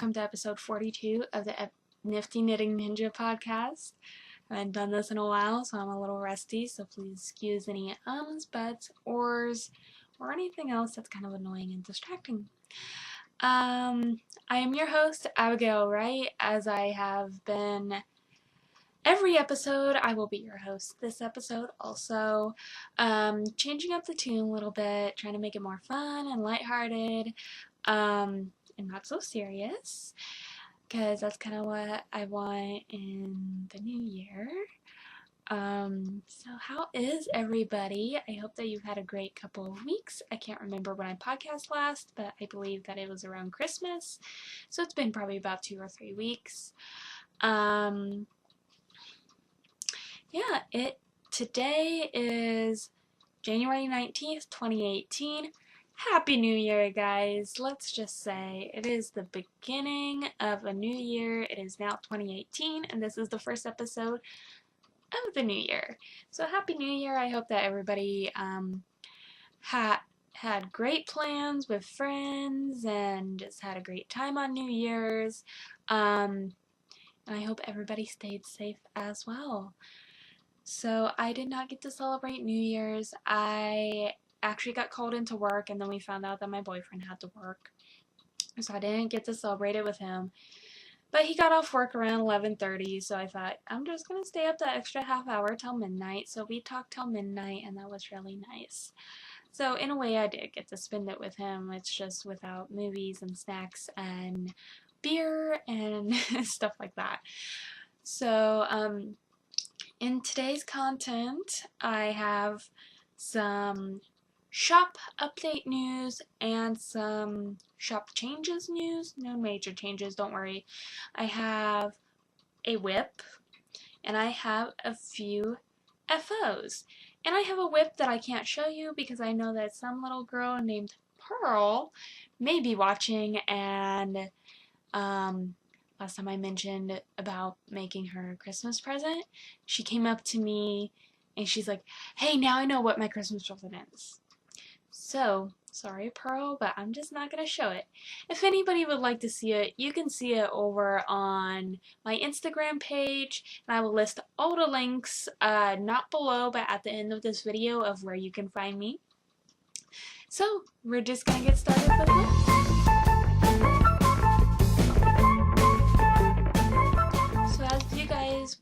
welcome to episode 42 of the Nifty Knitting Ninja podcast. I haven't done this in a while, so I'm a little rusty, so please excuse any ums, buts, ors, or anything else that's kind of annoying and distracting. I am your host, Abigail Wright, as I have been every episode. I will be your host this episode also. Changing up the tune a little bit, trying to make it more fun and lighthearted. And not so serious, because that's kind of what I want in the new year. So how is everybody? I hope that you've had a great couple of weeks. I can't remember when I podcast last, but I believe that it was around Christmas, so it's been probably about 2 or 3 weeks. Today is January 19th, 2018. Happy New Year, guys. Let's just say it is the beginning of a new year. It is now 2018, and this is the first episode of the new year. So Happy New Year. I hope that everybody had great plans with friends and just had a great time on New Year's. And I hope everybody stayed safe as well. So I did not get to celebrate New Year's. I actually got called into work, and then we found out that my boyfriend had to work, so I didn't get to celebrate it with him. But he got off work around 11:30, so I thought, I'm just gonna stay up that extra half hour till midnight. So we talked till midnight, and that was really nice. So in a way, I did get to spend it with him. It's just without movies and snacks and beer and stuff like that. So in today's content, I have some shop update news and some shop changes news. No major changes, don't worry. I have a whip, and I have a few FOs. And I have a whip that I can't show you because I know that some little girl named Pearl may be watching, and last time I mentioned about making her a Christmas present, she came up to me and she's like, hey, now I know what my Christmas present is. So, sorry Pearl, but I'm just not going to show it. If anybody would like to see it, you can see it over on my Instagram page, and I will list all the links, not below, but at the end of this video of where you can find me. So, we're just going to get started with it.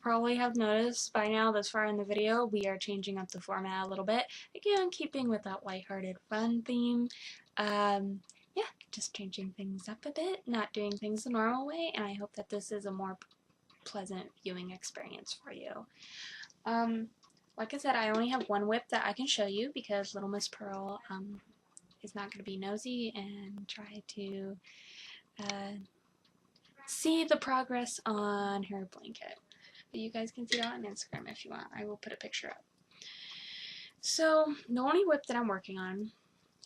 Probably have noticed by now this far in the video, we are changing up the format a little bit. Again, keeping with that lighthearted fun theme. Just changing things up a bit, not doing things the normal way, and I hope that this is a more pleasant viewing experience for you. Like I said, I only have one whip that I can show you because little Miss Pearl is not going to be nosy and try to see the progress on her blanket. But you guys can see that on Instagram if you want. I will put a picture up. So, the only whip that I'm working on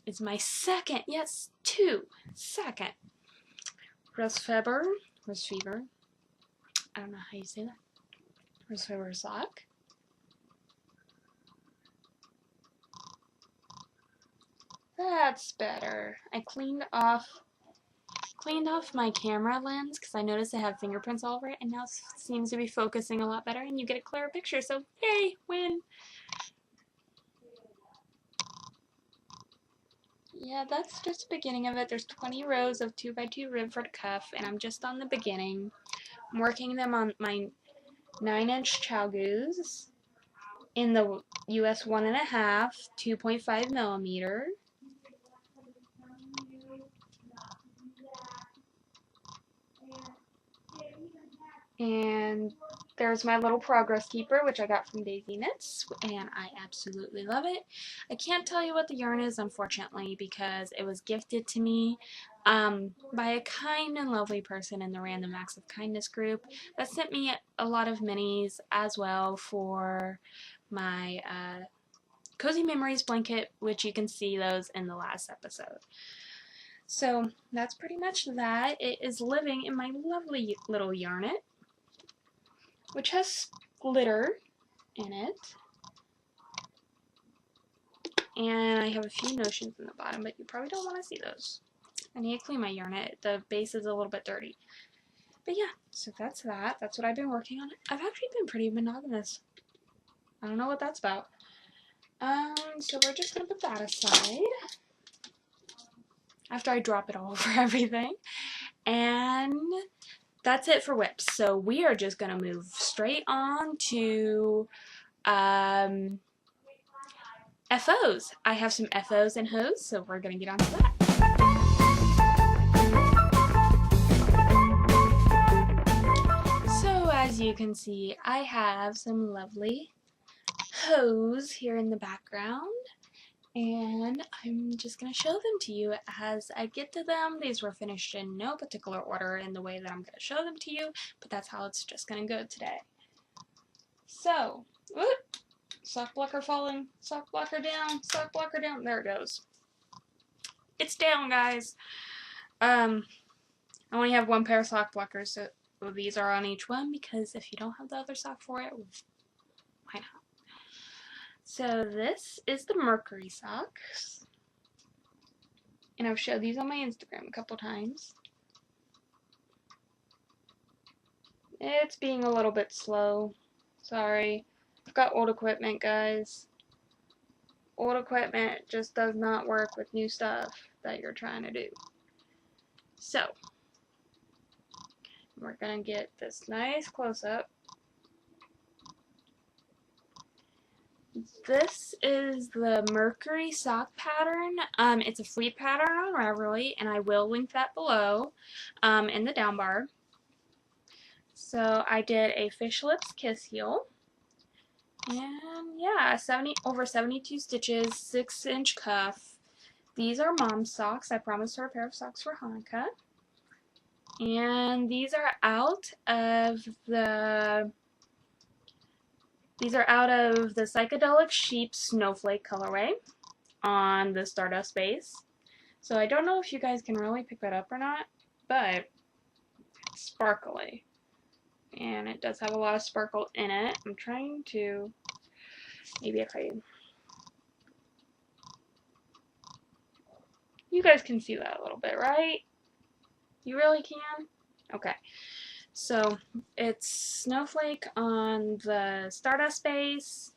is my second Rosfeber, I don't know how you say that, Rosfeber sock. That's better. I cleaned off my camera lens because I noticed I have fingerprints all over it, and now it seems to be focusing a lot better and you get a clearer picture, so yay, win! Yeah, that's just the beginning of it. There's 20 rows of 2x2 rib for the cuff, and I'm just on the beginning. I'm working them on my 9-inch Chalgoos in the US 1.5, 2.5 millimeter. And there's my little progress keeper, which I got from Daisy Knits, and I absolutely love it. I can't tell you what the yarn is, unfortunately, because it was gifted to me by a kind and lovely person in the Random Acts of Kindness group that sent me a lot of minis as well for my Cozy Memories blanket, which you can see those in the last episode. So that's pretty much that. It is living in my lovely little yarnet, which has glitter in it, and I have a few notions in the bottom, but you probably don't want to see those. I need to clean my yarn. The base is a little bit dirty. But yeah, so that's that. That's what I've been working on. I've actually been pretty monogamous. I don't know what that's about. So we're just gonna put that aside after I drop it all over everything. And that's it for whips. So we are just gonna move straight on to FOs. I have some FOs and hos, so we're gonna get on to that. So as you can see, I have some lovely hose here in the background, and I'm just going to show them to you as I get to them. These were finished in no particular order in the way that I'm going to show them to you, but that's how it's just going to go today. So, whoop, sock blocker falling, sock blocker down, sock blocker down. There it goes. It's down, guys. I only have one pair of sock blockers, so these are on each one, because if you don't have the other sock for it, why not? So this is the Mercury socks, and I've showed these on my Instagram a couple times. It's being a little bit slow. Sorry. I've got old equipment, guys. Old equipment just does not work with new stuff that you're trying to do. So, we're gonna get this nice close-up. This is the Mercury sock pattern. It's a free pattern on Ravelry, and I will link that below in the down bar. So I did a fish lips kiss heel, and yeah, over 72 stitches, 6-inch cuff. These are mom's socks. I promised her a pair of socks for Hanukkah, and these are out of the Psychedelic Sheep Snowflake colorway on the Stardust base. So I don't know if you guys can really pick that up or not, but it's sparkly. And it does have a lot of sparkle in it. I'm trying to, maybe if I, you guys can see that a little bit, right? You really can? Okay. So it's Snowflake on the Stardust base,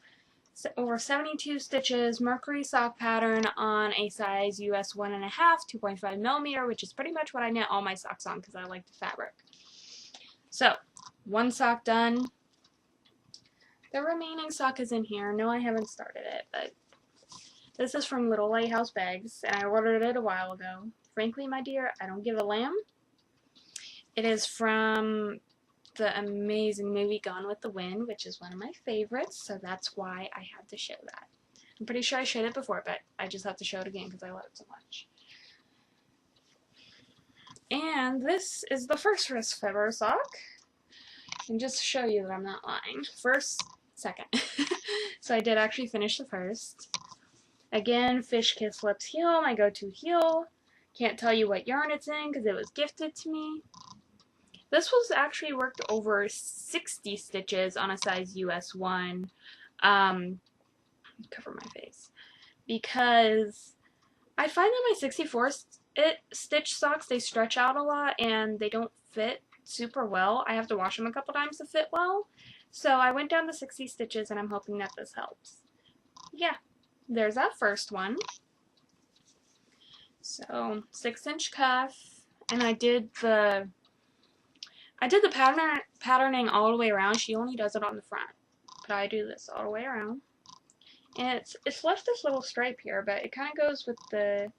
over 72 stitches, Mercury sock pattern on a size US 1.5, 2.5 millimeter, which is pretty much what I knit all my socks on because I like the fabric. So, one sock done. The remaining sock is in here. No, I haven't started it, but this is from Little Lighthouse Bags, and I ordered it a while ago. Frankly, my dear, I don't give a lamb. It is from the amazing movie Gone with the Wind, which is one of my favorites, so that's why I had to show that. I'm pretty sure I showed it before, but I just have to show it again because I love it so much. And this is the first wrist fiber sock. And just to show you that I'm not lying. Second. So I did actually finish the first. Again, Fish Kiss Lips heel, my go-to heel. Can't tell you what yarn it's in because it was gifted to me. This was actually worked over 60 stitches on a size US 1. Cover my face. Because I find that my 64 stitch socks, they stretch out a lot and they don't fit super well. I have to wash them a couple times to fit well. So I went down to 60 stitches and I'm hoping that this helps. Yeah, there's that first one. So 6-inch cuff, and I did the patterning all the way around. She only does it on the front, but I do this all the way around. And it's left this little stripe here, but it kind of goes with the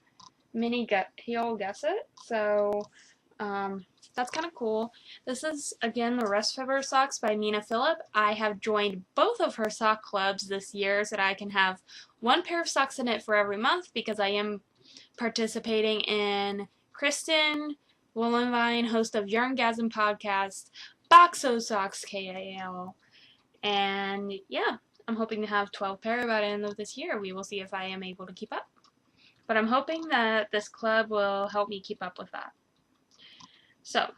mini heel gusset, so that's kind of cool. This is, again, the Rest Fiber Socks by Mina Phillip. I have joined both of her sock clubs this year so that I can have one pair of socks in it for every month, because I am participating in Kristen Willenvine, host of Yarngasm Podcast, Boxo Socks KAL, and yeah, I'm hoping to have 12 pair by the end of this year. We will see if I am able to keep up. But I'm hoping that this club will help me keep up with that. So,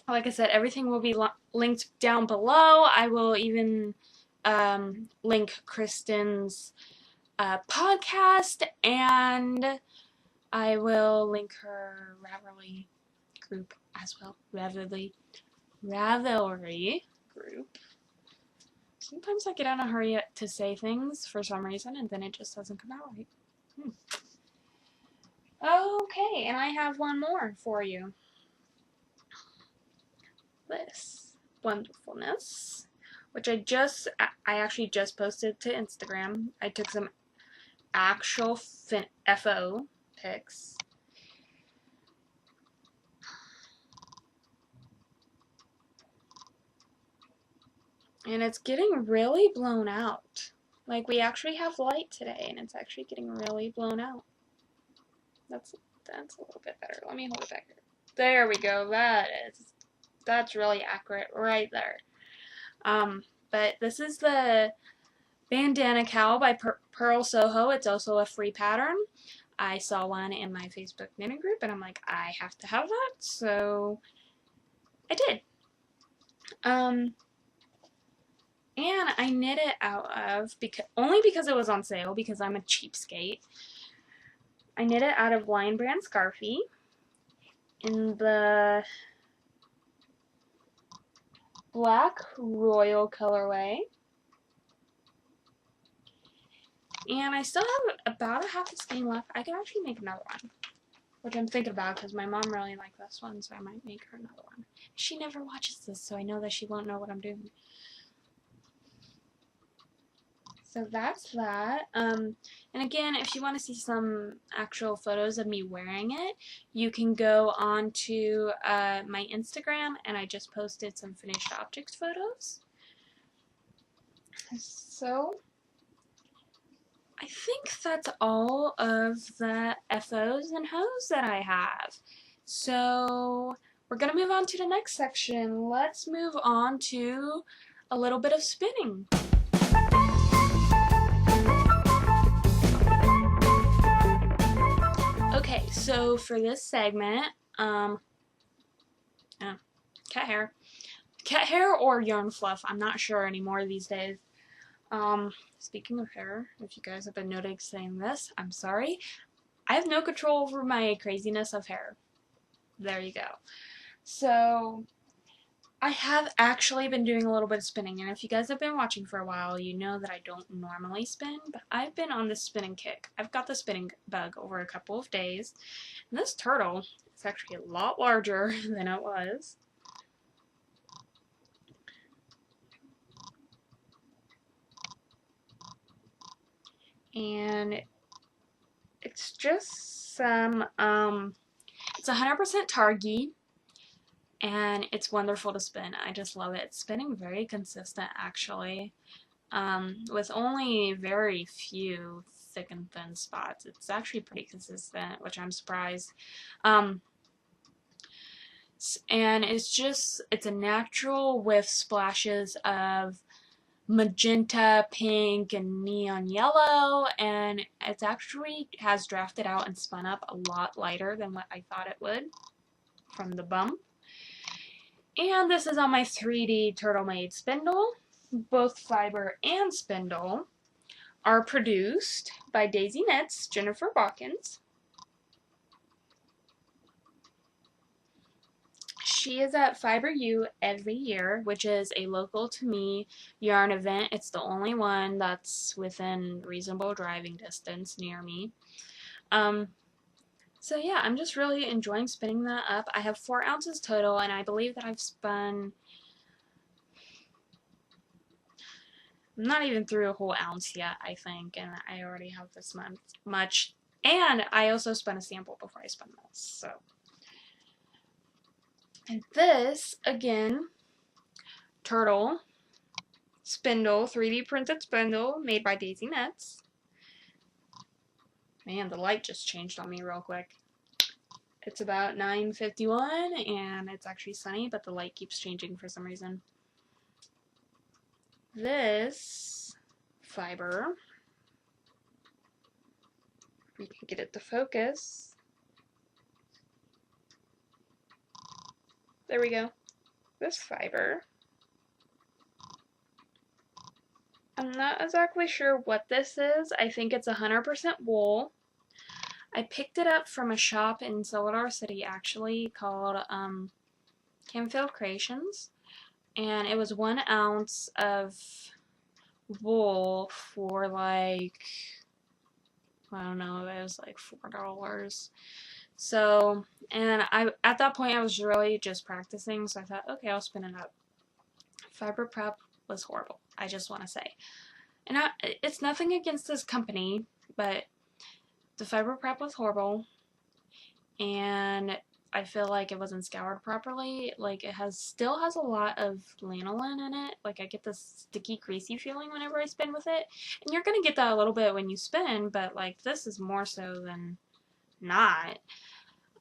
like I said, everything will be linked down below. I will even link Kristen's podcast and I will link her Ravelry group as well. Ravelry group. Sometimes I get in a hurry to say things for some reason and then it just doesn't come out right. Okay, and I have one more for you. This wonderfulness, which I actually just posted to Instagram. I took some actual FO pics. And it's getting really blown out. Like, we actually have light today, and it's actually getting really blown out. That's a little bit better. Let me hold it back here. There we go. That's really accurate right there. But this is the Bandana Cowl by Pearl Soho. It's also a free pattern. I saw one in my Facebook knitting group, and I'm like, I have to have that, so I did. And I knit it out of, only because it was on sale, because I'm a cheapskate. I knit it out of Lion Brand Scarfie in the Black Royal colorway. And I still have about a half a skein left. I could actually make another one, which I'm thinking about because my mom really liked this one, so I might make her another one. She never watches this, so I know that she won't know what I'm doing. So that's that. And again, if you want to see some actual photos of me wearing it, you can go on to my Instagram, and I just posted some finished objects photos. So I think that's all of the FOs and HOs that I have. So we're going to move on to the next section. Let's move on to a little bit of spinning. Okay, so for this segment, cat hair or yarn fluff, I'm not sure anymore these days. Speaking of hair, if you guys have been noticing this, I'm sorry. I have no control over my craziness of hair. There you go. So, I have actually been doing a little bit of spinning, and if you guys have been watching for a while, you know that I don't normally spin, but I've been on this spinning kick. I've got the spinning bug over a couple of days, and this turtle is actually a lot larger than it was. And it's just some, it's 100% Targhee, and it's wonderful to spin. I just love it. It's spinning very consistent, actually, with only very few thick and thin spots. It's actually pretty consistent, which I'm surprised. And it's a natural with splashes of magenta, pink, and neon yellow, and it actually has drafted out and spun up a lot lighter than what I thought it would from the bump. And this is on my 3D Turtle Made spindle. Both fiber and spindle are produced by Daisy Knits, Jennifer Watkins. She is at Fiber U every year, which is a local to me yarn event. It's the only one that's within reasonable driving distance near me. So yeah, I'm just really enjoying spinning that up. I have 4 ounces total, and I believe that I've spun, I'm not even through a whole ounce yet, I think, and I already have this much. And I also spun a sample before I spun this, so. And this, again, turtle spindle, 3D printed spindle, made by Daisy Knits. Man, the light just changed on me real quick. It's about 9:51, and it's actually sunny, but the light keeps changing for some reason. This fiber, if we can get it to focus. There we go. This fiber, I'm not exactly sure what this is. I think it's 100% wool. I picked it up from a shop in Silver City actually called Camfield Creations, and it was 1 ounce of wool for like, I don't know, it was like $4. So, and at that point I was really just practicing, so I thought, okay, I'll spin it up. Fiber Prep was horrible, I just want to say. And it's nothing against this company, but the Fiber Prep was horrible, and I feel like it wasn't scoured properly. Like, it still has a lot of lanolin in it. Like, I get this sticky, greasy feeling whenever I spin with it. And you're gonna get that a little bit when you spin, but like, this is more so than not.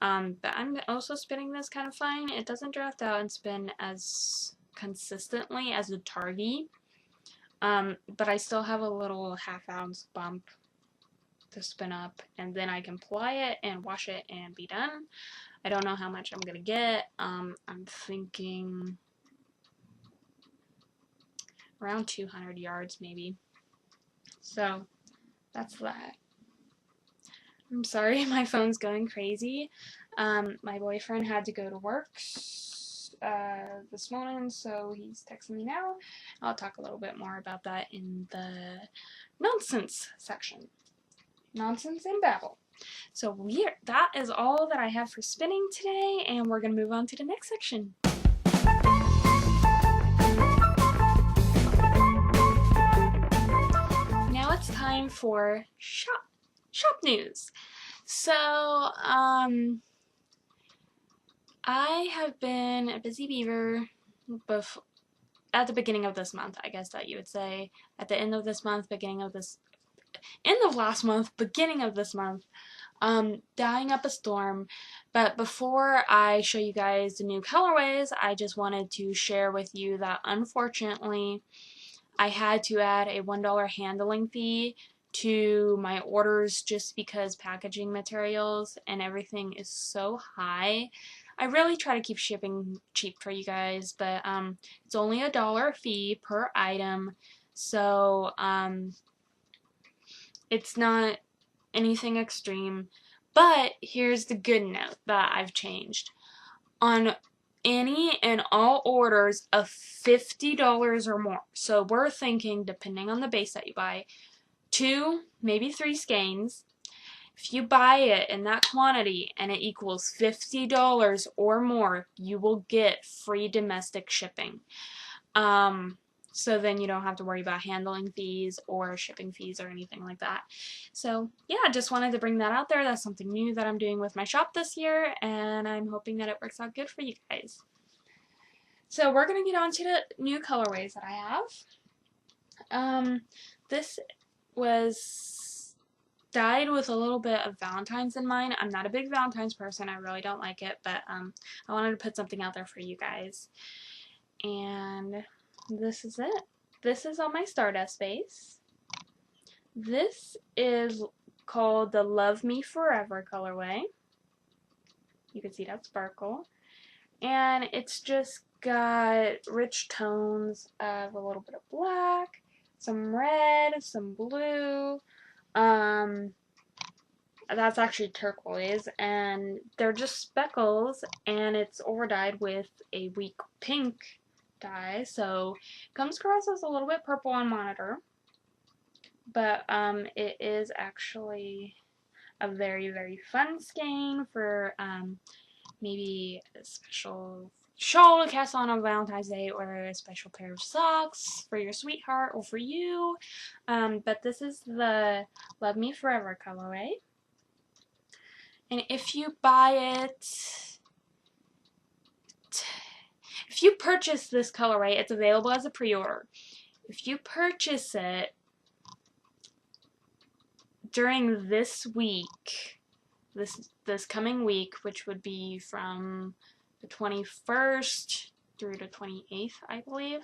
But I'm also spinning this kind of fine. It doesn't draft out and spin as consistently as a Targi. But I still have a little ½ ounce bump to spin up, and then I can ply it and wash it and be done. I don't know how much I'm gonna get. I'm thinking around 200 yards maybe. So that's that. I'm sorry, my phone's going crazy. My boyfriend had to go to work this morning, so he's texting me now. I'll talk a little bit more about that in the nonsense section. Nonsense and babble. So that is all that I have for spinning today, and we're going to move on to the next section. Now it's time for shop news. So, I have been a busy beaver at the beginning of this month, I guess that you would say. At the end of this month, end of last month, beginning of this month, dyeing up a storm. But before I show you guys the new colorways, I just wanted to share with you that unfortunately I had to add a $1 handling fee to my orders just because packaging materials and everything is so high. I really try to keep shipping cheap for you guys, but it's only $1 fee per item, so it's not anything extreme. But here's the good note that I've changed. On any and all orders of $50 or more, so we're thinking, depending on the base that you buy, 2, maybe 3 skeins. If you buy it in that quantity and it equals $50 or more, you will get free domestic shipping. So then you don't have to worry about handling fees or shipping fees or anything like that. So yeah, just wanted to bring that out there. That's something new that I'm doing with my shop this year, and I'm hoping that it works out good for you guys. So we're going to get on to the new colorways that I have. This was dyed with a little bit of Valentine's in mind. I'm not a big Valentine's person. I really don't like it, but I wanted to put something out there for you guys. And this is it. This is on my Stardust base. This is called the Love Me Forever colorway. You can see that sparkle. And it's just got rich tones of a little bit of black, some red, some blue. That's actually turquoise, and they're just speckles, and it's overdyed with a weak pink dye, so it comes across as a little bit purple on monitor, but it is actually a very, very fun skein for maybe a special shawl to cast on Valentine's Day, or a special pair of socks for your sweetheart or for you. But this is the Love Me Forever colorway. And if you buy it, if you purchase this colorway, it's available as a pre-order. If you purchase it during this week, this coming week, which would be from the 21st through the 28th, I believe.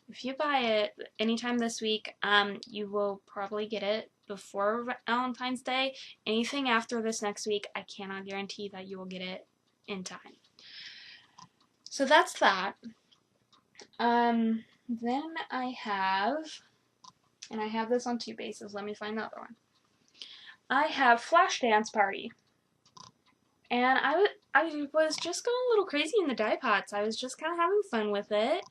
If you buy it anytime this week, you will probably get it before Valentine's Day. Anything after this next week, I cannot guarantee that you will get it in time. So that's that. Then I have this on 2 bases. Let me find the other one. I have Flash Dance Party. And I was just going a little crazy in the dye pots. I was just kind of having fun with it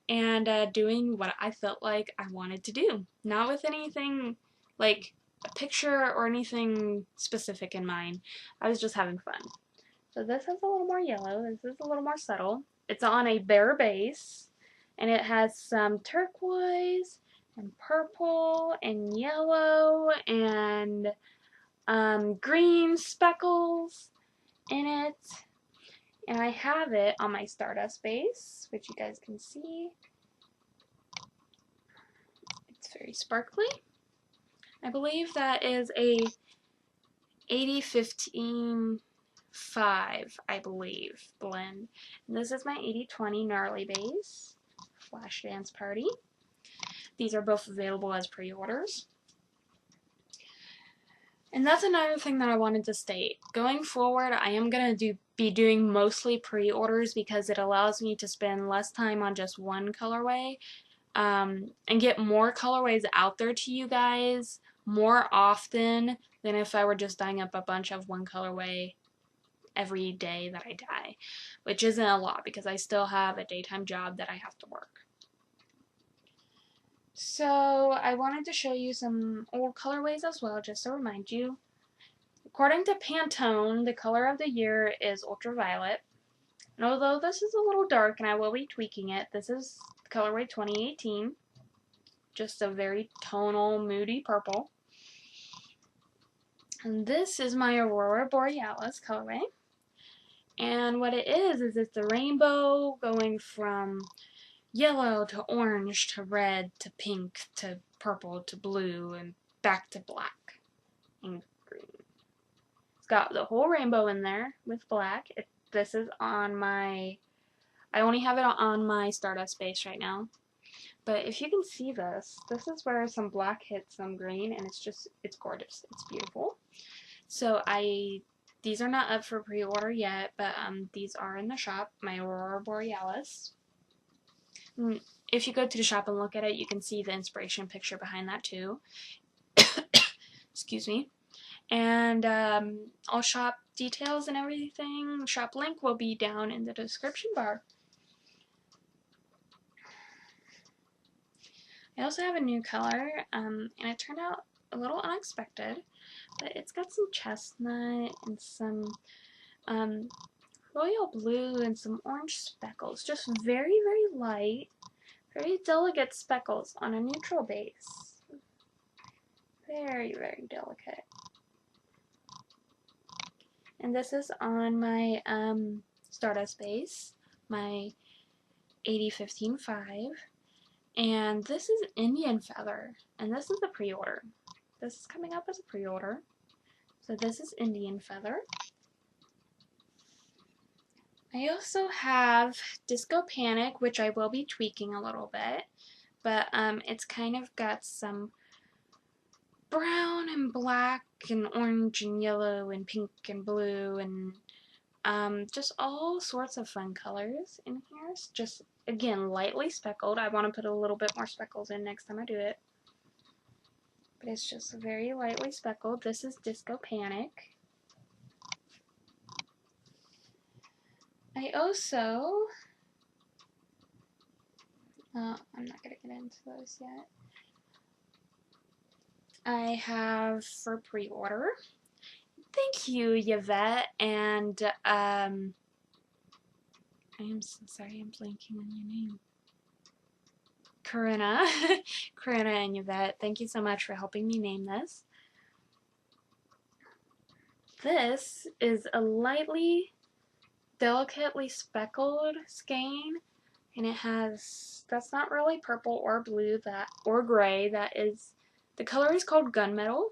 and doing what I felt like I wanted to do. Not with anything like a picture or anything specific in mind. I was just having fun. So this has a little more yellow. This is a little more subtle. It's on a bare base, and it has some turquoise and purple and yellow and green speckles in it. And I have it on my Stardust base, which you guys can see. It's very sparkly. I believe that is a 80-15 5, I believe, blend. And this is my 80-20 gnarly base, Flash Dance Party. These are both available as pre-orders. And that's another thing that I wanted to state. Going forward, I am going to be doing mostly pre-orders because it allows me to spend less time on just one colorway and get more colorways out there to you guys more often than if I were just dyeing up a bunch of one colorway every day that I dye, which isn't a lot because I still have a daytime job that I have to work. So I wanted to show you some old colorways as well, just to remind you. According to Pantone, the color of the year is ultraviolet. And although this is a little dark and I will be tweaking it, this is colorway 2018. Just a very tonal, moody purple. And this is my Aurora Borealis colorway. And what it is it's a rainbow going from yellow to orange to red to pink to purple to blue and back to black and green. It's got the whole rainbow in there with black. This is on my, I only have it on my Stardust base right now. But if you can see this is where some black hits some green, and it's gorgeous. It's beautiful. So these are not up for pre-order yet, but these are in the shop, my Aurora Borealis. If you go to the shop and look at it, you can see the inspiration picture behind that too. Excuse me. And all shop details and everything, shop link will be down in the description bar. I also have a new color, and it turned out a little unexpected, but it's got some chestnut and some royal blue and some orange speckles. Just very, very light, very delicate speckles on a neutral base. Very, very delicate. And this is on my Stardust base, my 80-15-5. And this is Indian Feather, and this is the pre-order. This is coming up as a pre-order. So this is Indian Feather. I also have Disco Panic, which I will be tweaking a little bit, but it's kind of got some brown and black and orange and yellow and pink and blue and just all sorts of fun colors in here. It's just, again, lightly speckled. I want to put a little bit more speckles in next time I do it. But it's just very lightly speckled. This is Disco Panic. I also, I'm not going to get into those yet. I have for pre-order, thank you, Yvette, and I am so sorry, I'm blanking on your name. Corinna. Corinna and Yvette, thank you so much for helping me name this. This is a lightly, delicately speckled skein, and it has, that's not really purple or blue, or gray, that is, the color is called Gunmetal.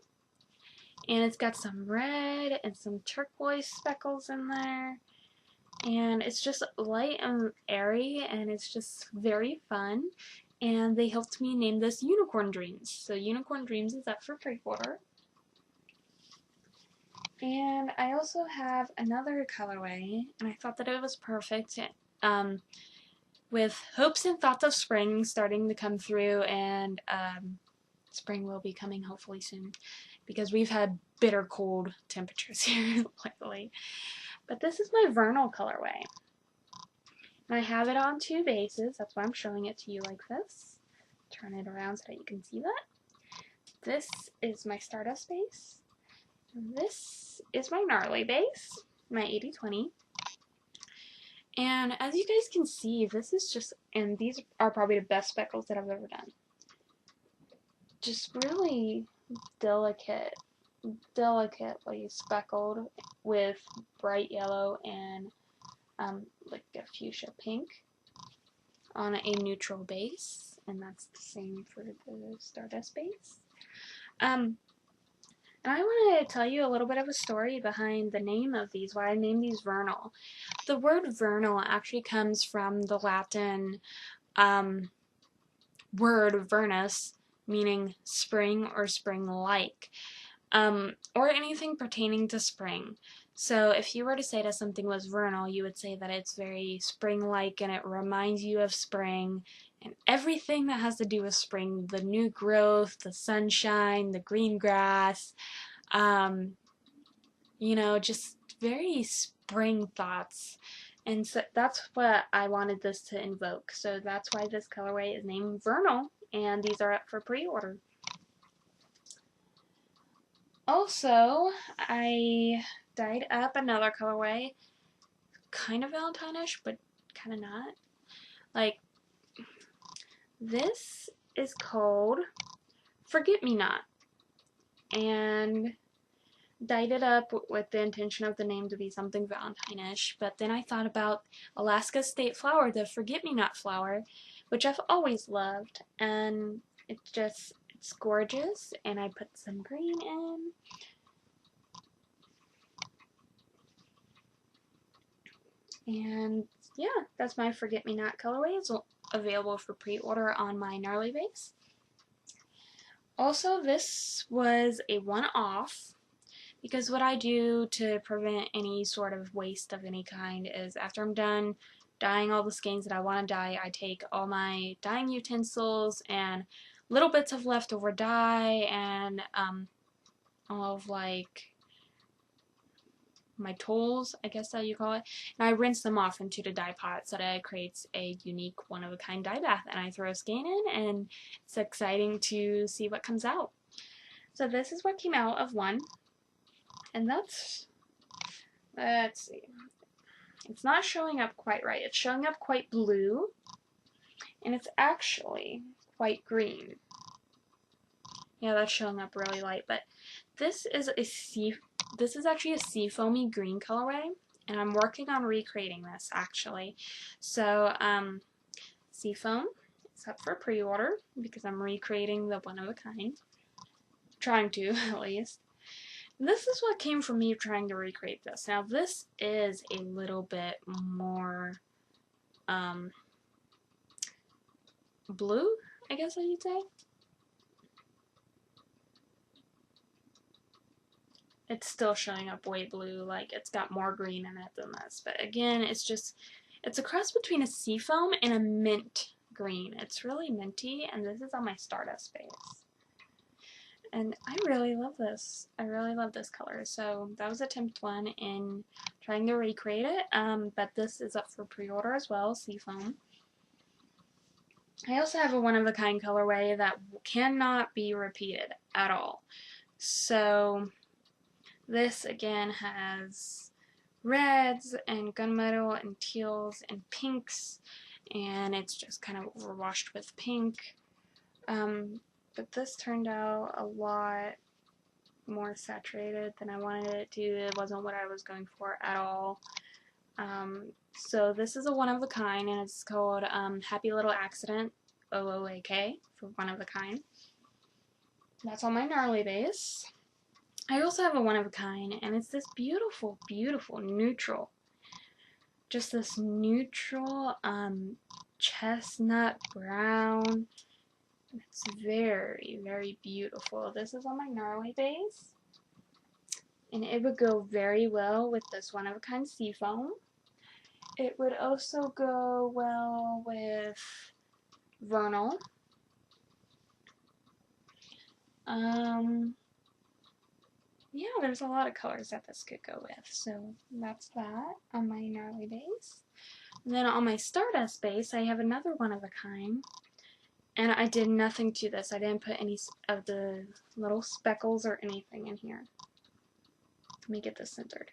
And it's got some red and some turquoise speckles in there. And it's just light and airy, and it's just very fun. And they helped me name this Unicorn Dreams. So Unicorn Dreams is up for pre-order. And I also have another colorway, and I thought that it was perfect. With hopes and thoughts of spring starting to come through, and spring will be coming hopefully soon, because we've had bitter cold temperatures here lately. But this is my Vernal colorway. And I have it on 2 bases. That's why I'm showing it to you like this. Turn it around so that you can see that. This is my Stardust base. This is my Gnarly base, my 80/20. And as you guys can see, this is just, and these are probably the best speckles that I've ever done. Just really delicately speckled with bright yellow and like a fuchsia pink on a neutral base, and that's the same for the Stardust base. And I want to tell you a little bit of a story behind the name of these, why I named these Vernal. The word vernal actually comes from the Latin word vernus, meaning spring or spring-like, or anything pertaining to spring. So if you were to say that something was vernal, you would say that it's very spring-like and it reminds you of spring and everything that has to do with spring, the new growth, the sunshine, the green grass, you know, just very spring thoughts. And so that's what I wanted this to invoke. So that's why this colorway is named Vernal, and these are up for pre-order. Also, I dyed up another colorway, kind of Valentine-ish, but kind of not. Like, this is called Forget-Me-Not, and dyed it up with the intention of the name to be something Valentine-ish, but then I thought about Alaska's state flower, the Forget-Me-Not flower, which I've always loved, and it's gorgeous, and I put some green in. And yeah, that's my Forget-Me-Not colorway. It's available for pre-order on my Gnarly base. Also, this was a one-off, because what I do to prevent any sort of waste of any kind is after I'm done dyeing all the skeins that I want to dye, I take all my dyeing utensils and little bits of leftover dye and all of like my tools, I guess that you call it, and I rinse them off into the dye pot so that it creates a unique one-of-a-kind dye bath, and I throw a skein in, and it's exciting to see what comes out. So this is what came out of one, and let's see, it's not showing up quite right. It's showing up quite blue, and it's actually quite green. Yeah, that's showing up really light, but this is actually a seafoamy green colorway, and I'm working on recreating this actually. So seafoam is up for pre-order because I'm recreating the one-of-a-kind, trying to at least. And this is what came from me trying to recreate this. Now this is a little bit more blue, I guess you'd say. It's still showing up way blue, like it's got more green in it than this. But again, it's a cross between a seafoam and a mint green. It's really minty, and this is on my Stardust base. And I really love this. I really love this color. So that was attempt 1 in trying to recreate it. But this is up for pre-order as well, seafoam. I also have a one-of-a-kind colorway that cannot be repeated at all. So this again has reds and gunmetal and teals and pinks, and it's just kind of overwashed with pink. But this turned out a lot more saturated than I wanted it to. It wasn't what I was going for at all. So this is a one-of-a-kind, and it's called Happy Little Accident, OOAK, for one-of-a-kind. That's on my Gnarly base. I also have a one-of-a-kind, and it's this beautiful, beautiful neutral. Just this neutral chestnut brown. It's very, very beautiful. This is on my Gnarly base, and it would go very well with this one-of-a-kind seafoam. It would also go well with Vernal. yeah, there's a lot of colors that this could go with. So that's that on my gnarly base. And then on my Stardust base, I have another one of a kind. And I did nothing to this. I didn't put any of the little speckles or anything in here. Let me get this centered.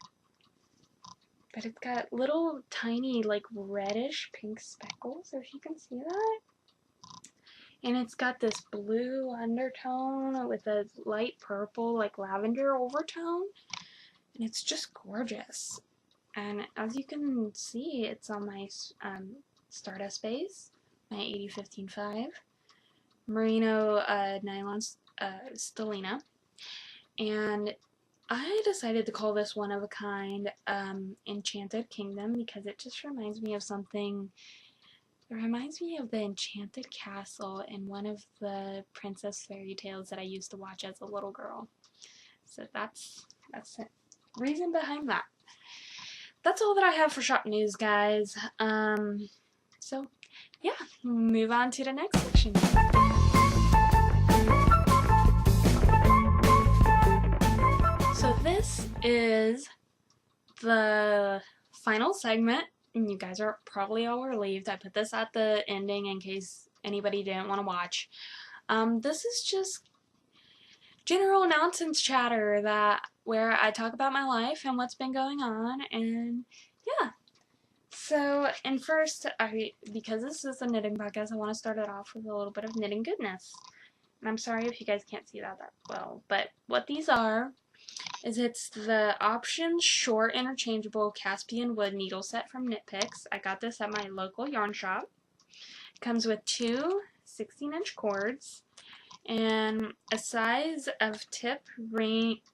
But it's got little tiny like reddish pink speckles, if you can see that. And it's got this blue undertone with a light purple like lavender overtone. And it's just gorgeous. And as you can see, it's on my Stardust base, my 8015-5 merino nylon stellina. And I decided to call this one of a kind Enchanted Kingdom because it just reminds me of something. It reminds me of the Enchanted Castle in one of the princess fairy tales that I used to watch as a little girl. So that's the reason behind that. That's all that I have for shop news, guys. So yeah, move on to the next section. So this is the final segment, and you guys are probably all relieved. I put this at the ending in case anybody didn't want to watch. This is just general nonsense chatter where I talk about my life and what's been going on, and yeah. So, and first, because this is a knitting podcast, I want to start it off with a little bit of knitting goodness. And I'm sorry if you guys can't see that well, but what these are is it's the Options Short Interchangeable Caspian Wood Needle Set from Knit Picks. I got this at my local yarn shop. It comes with two 16-inch cords and a size of tip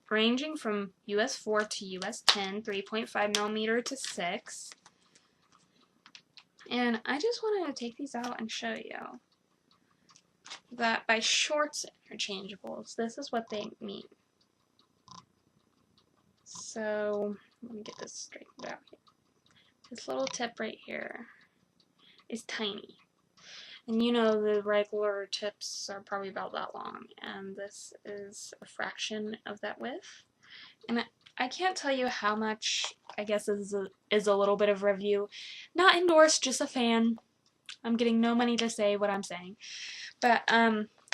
ranging from US 4 to US 10, 3.5 millimeter to 6. And I just wanted to take these out and show you that by shorts interchangeables, this is what they mean. So, let me get this straightened out here. This little tip right here is tiny. And you know the regular tips are probably about that long, and this is a fraction of that width. And I can't tell you how much, I guess is a little bit of review. Not endorsed, just a fan. I'm getting no money to say what I'm saying. But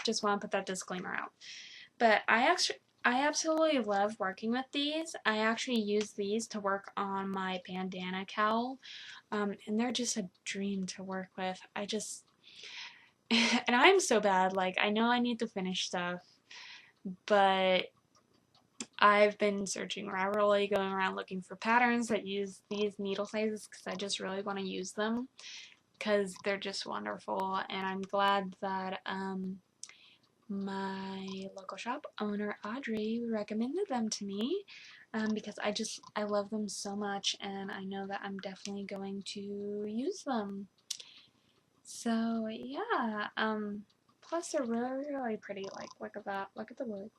just want to put that disclaimer out. But I absolutely love working with these. I actually use these to work on my bandana cowl. And they're just a dream to work with. And I'm so bad, like, I know I need to finish stuff, but I've been searching really, going around looking for patterns that use these needle sizes because I just really want to use them because they're just wonderful. And I'm glad that my local shop owner Audrey recommended them to me because I love them so much, and I know that I'm definitely going to use them. So yeah, plus they're really, really pretty. Like, look at that. Look at the wood.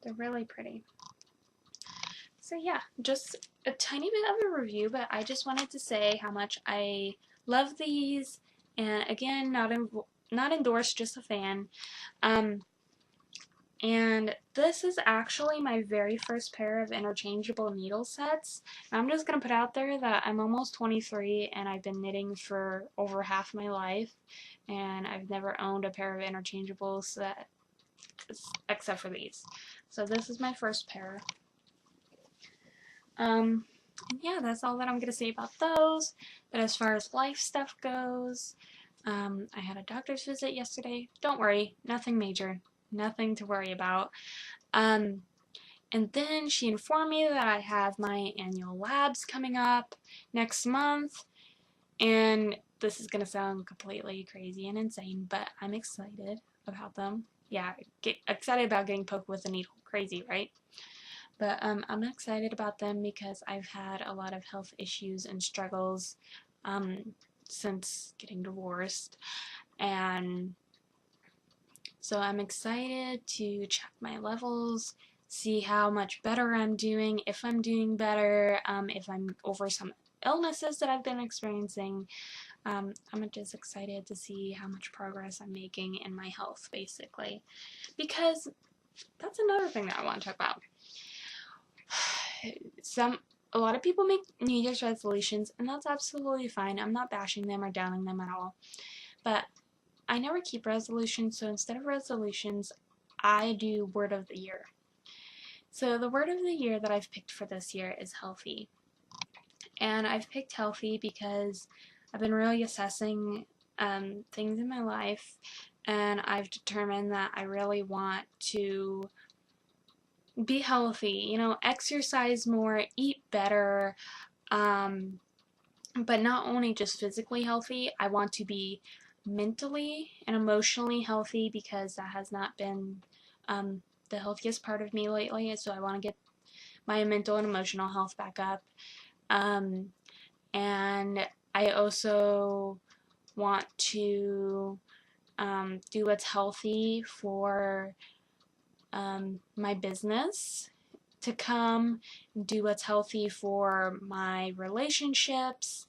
They're really pretty. So yeah, just a tiny bit of a review, but I just wanted to say how much I love these. And again, not endorsed, just a fan. And this is actually my very first pair of interchangeable needle sets. I'm just going to put out there that I'm almost 23 and I've been knitting for over half my life, and I've never owned a pair of interchangeable sets except for these. So this is my first pair. And yeah, that's all that I'm going to say about those. But as far as life stuff goes, I had a doctor's visit yesterday. Don't worry, nothing major. Nothing to worry about. And then she informed me that I have my annual labs coming up next month. And this is going to sound completely crazy and insane, but I'm excited about them. Yeah, get excited about getting poked with a needle. Crazy, right? But I'm excited about them because I've had a lot of health issues and struggles since getting divorced. And so I'm excited to check my levels, see how much better I'm doing, if I'm doing better, if I'm over some illnesses that I've been experiencing. I'm just excited to see how much progress I'm making in my health, basically. Because that's another thing that I want to talk about. a lot of people make New Year's resolutions, and that's absolutely fine. I'm not bashing them or downing them at all. But I never keep resolutions, so instead of resolutions, I do word of the year. So the word of the year that I've picked for this year is healthy. And I've picked healthy because I've been really assessing things in my life, and I've determined that I really want to be healthy, exercise more, eat better, but not only just physically healthy. I want to be mentally and emotionally healthy because that has not been the healthiest part of me lately, so I want to get my mental and emotional health back up. And I also want to do what's healthy for my business to come, do what's healthy for my relationships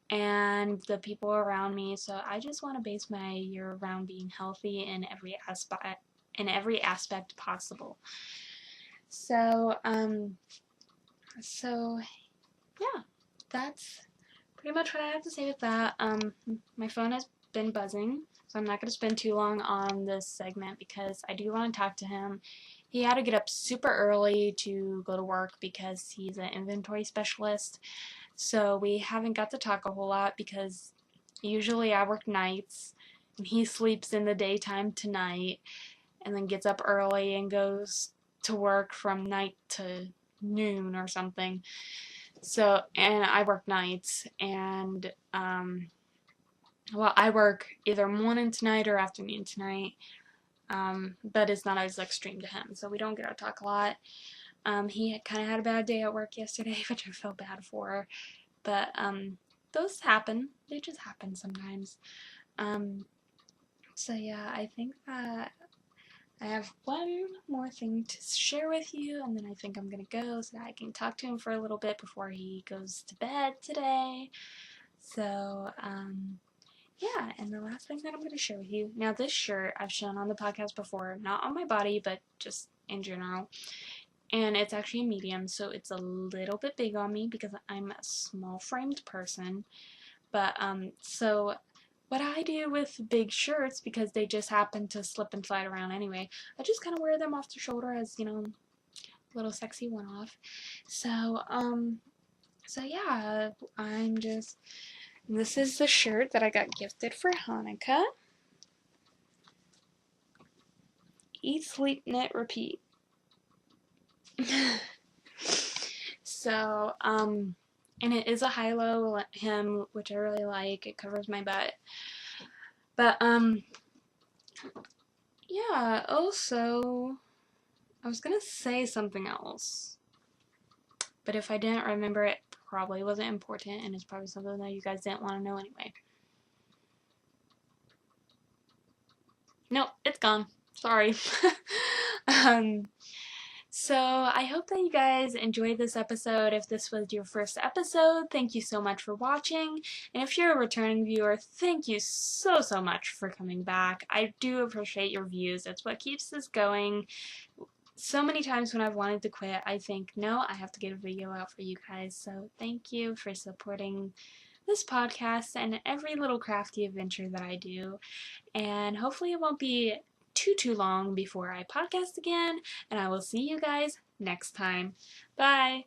and the people around me. So I just want to base my year around being healthy in every aspect possible. So yeah, that's pretty much what I have to say with that. My phone has been buzzing, so I'm not going to spend too long on this segment because I do want to talk to him. He had to get up super early to go to work because he's an inventory specialist, so we haven't got to talk a whole lot because usually I work nights and he sleeps in the daytime tonight and then gets up early and goes to work from night to noon or something. So, and I work nights, and I work either morning tonight or afternoon tonight, but it's not as extreme to him, so we don't get to talk a lot. He kind of had a bad day at work yesterday, which I felt bad for, but those happen. They just happen sometimes. So yeah, I think that I have one more thing to share with you, and then I think I'm going to go so that I can talk to him for a little bit before he goes to bed today. So, yeah, and the last thing that I'm going to share with you, now this shirt I've shown on the podcast before, not on my body, but just in general, and it's actually a medium, so it's a little bit big on me because I'm a small-framed person, but, so what I do with big shirts, because they just happen to slip and slide around anyway, I just kind of wear them off the shoulder as, a little sexy one-off. So yeah, this is the shirt that I got gifted for Hanukkah. Eat, sleep, knit, repeat. So, and it is a high-low hem, which I really like. It covers my butt. But, yeah, also, I was gonna say something else, but if I didn't remember it, probably wasn't important, and it's probably something that you guys didn't want to know anyway. Nope, it's gone. Sorry. So I hope that you guys enjoyed this episode. If this was your first episode, thank you so much for watching. And if you're a returning viewer, thank you so much for coming back. I do appreciate your views. That's what keeps this going. So many times when I've wanted to quit, I think, no, I have to get a video out for you guys. So thank you for supporting this podcast and every little crafty adventure that I do. And hopefully it won't be too long before I podcast again, and I will see you guys next time. Bye!